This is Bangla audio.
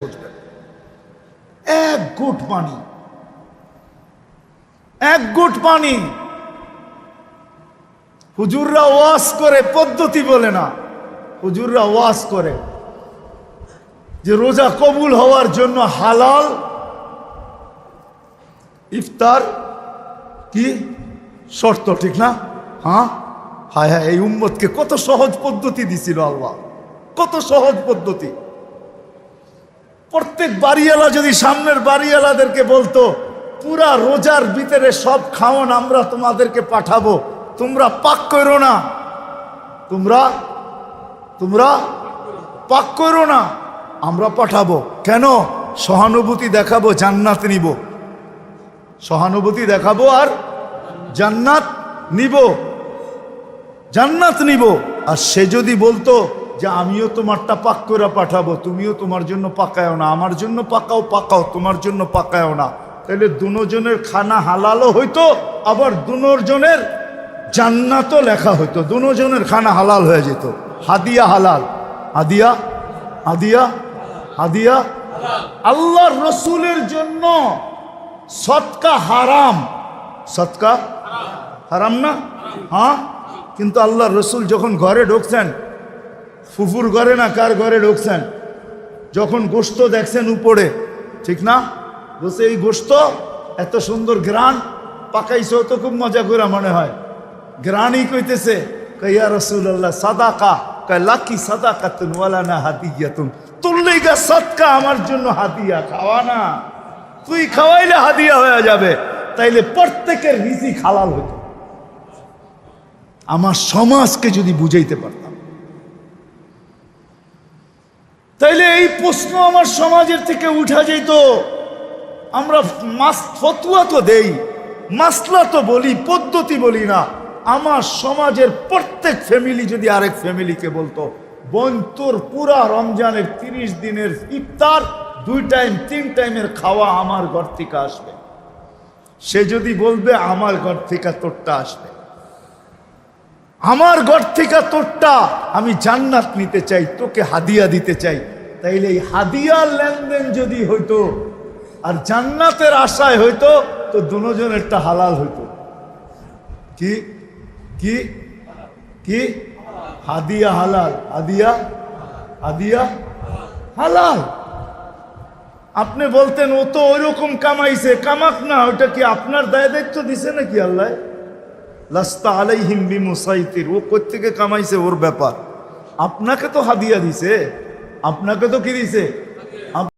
এক ঘুট পানি, এক ঘুট পানি। হুজুররা ওয়াজ করে, পদ্ধতি বলে না, হুজুররা ওয়াজ করে যে রোজা কবুল হওয়ার জন্য হালাল ইফতার কি শর্ত, ঠিক না? হ্যাঁ, হায় হায়, এই উম্মতকে কত সহজ পদ্ধতি দিছিল আল্লাহ, কত সহজ পদ্ধতি। প্রত্যেক বাড়িওয়ালা যদি সামনের বাড়িওয়ালাদেরকে বলতো পুরা রোজার ভিতরে সব খাওয়ান আমরা তোমাদেরকে পাঠাবো, তোমরা পাক করো না, তোমরা পাক করো না, আমরা পাঠাবো। কেন? সহানুভূতি দেখাবো, জান্নাত নিব। সহানুভূতি দেখাবো আর জান্নাত নিব, জান্নাত নিব। আর সে যদি বলতো যে আমিও তোমারটা পাক করে পাঠাবো, তুমিও তোমার জন্য পাকায়ও না, আমার জন্য পাকাও, তোমার জন্য পাকায়ও না, তাহলে দুজনের খানা হালালও হইতো, আবার দুজনের জান্নাতও লেখা হইতো, দুজনের খানা হালাল হয়ে যেত। হাদিয়া হালাল, হাদিয়া হাদিয়া হাদিয়া। আল্লাহর রসুলের জন্য সদকা হারাম, সদকা হারাম না? হ্যাঁ, কিন্তু আল্লাহর রসুল যখন ঘরে ঢুকছেন, ফুফুর ঘরে না কার ঘরে ঢুকছেন, যখন গোশত দেখছেন উপরে, ঠিক না, বলছে এই গোশত এত সুন্দর গ্রান পাকাইছে, তো খুব মজা করে মনে হয়, গ্রানই কইতেছে ইয়া রাসূলুল্লাহ সাদাকা, কয় লাকি সাদাকাতুন ওয়ালা না হাদিয়াতুন, তোর লাইগা সাদকা, আমার জন্য হাদিয়া, খাওয়া না, তুই খাওয়াইলে হাদিয়া হয়ে যাবে, তাইলে প্রত্যেকের রিজিক হালাল হতো। আমার সমাজকে যদি বুঝাইতে পারতাম, তাইলে এই প্রশ্ন আমার সমাজের থেকে উঠা যেত। আমরা ফতুয়া তো দেই, মাসলা তো বলি, পদ্ধতি বলি না। আমার সমাজের প্রত্যেক ফ্যামিলি যদি আরেক ফ্যামিলিকে বলতো, বোন তোর পুরা রমজানের 30 দিনের ইফতার 2 টাইম 3 টাইমের খাওয়া আমার ঘর থেকে আসবে, সে যদি বলবে আমার ঘর থেকে তোরটা আসবে, আমার ঘর থেকে তোরটা, আমি জান্নাত নিতে চাই, তোকে হাদিয়া দিতে চাই, তাইলে এই হাদিয়ার লেনদেন যদি হইতো আর জান্নাতের আশায় হইতো, তো দুজনেরটা হালাল হইতো। কি কি কি? হাদিয়া হালাল, হাদিয়া হাদিয়া হালাল। আপনি বলতেন ও তো ওইরকম কামাইছে, কামাক না, ওটা কি আপনার দায় দায়িত্ব দিছে নাকি আল্লাহ? লাস্তা আলাইহিম বিমুসাইতির, ও কোত্থেকে কামাইছে ওর ব্যাপার, আপনাকে তো হাদিয়া দিছে, আপনাকে তো কি দিছে?